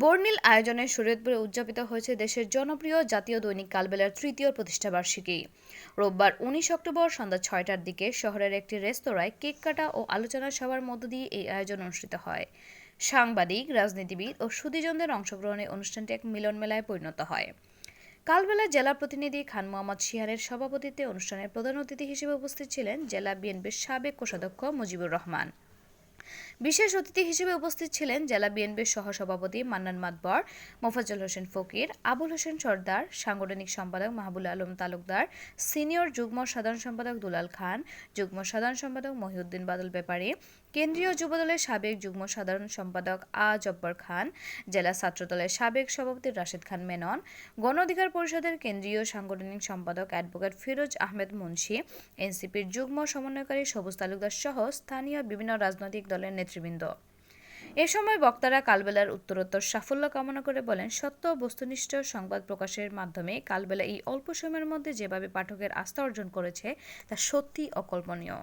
বর্ণিল আয়োজনে শরীয়তপুরে উদযাপিত হয়েছে দেশের জনপ্রিয় জাতীয় দৈনিক কালবেলার তৃতীয় প্রতিষ্ঠাবার্ষিকী। রোববার ১৯ অক্টোবর সন্ধ্যা ৬টার দিকে শহরের একটি রেস্তোরাঁয় কেক কাটা ও আলোচনা সভার মধ্য দিয়ে এই আয়োজন অনুষ্ঠিত হয়। সাংবাদিক, রাজনীতিবিদ ও সুধীজনদের অংশগ্রহণে অনুষ্ঠানটি এক মিলন মেলায় পরিণত হয়। কালবেলা জেলা প্রতিনিধি খান মোহাম্মদ শিহানের সভাপতিত্বে অনুষ্ঠানের প্রধান অতিথি হিসেবে উপস্থিত ছিলেন জেলা বিএনপির সাবেক কোষাধ্যক্ষ মুজিবুর রহমান। বিশেষ অতিথি হিসেবে উপস্থিত ছিলেন জেলা বিএনপির সহসভাপতি মান্নান মাতবর, মোফাজ্জল হোসেন ফকির, আবুল হোসেন সরদার, সাংগঠনিক সম্পাদক মাহবুল আলম তালুকদার, সিনিয়র যুগ্ম সাধারণ সম্পাদক দুলাল খান, যুগ্ম সাধারণ সম্পাদক মহিউদ্দিন বাদল ব্যাপারী, কেন্দ্রীয় যুবদলের সাবেক যুগ্ম সাধারণ সম্পাদক জব্বার খান, জেলা ছাত্রদলের সাবেক সভাপতি রাশেদ খান মেনন, গণ অধিকার পরিষদের কেন্দ্রীয় সাংগঠনিক সম্পাদক অ্যাডভোকেট ফিরোজ আহমেদ মুন্সি, এনসিপির যুগ্ম সমন্বয়কারী সবুজ তালুকদার সহ স্থানীয় বিভিন্ন রাজনৈতিক দলের নেতৃবৃন্দ। এ সময় বক্তারা কালবেলার উত্তরোত্তর সাফল্য কামনা করে বলেন, সত্য ও বস্তুনিষ্ঠ সংবাদ প্রকাশের মাধ্যমে কালবেলা এই অল্প সময়ের মধ্যে যেভাবে পাঠকের আস্থা অর্জন করেছে তা সত্যি অকল্পনীয়।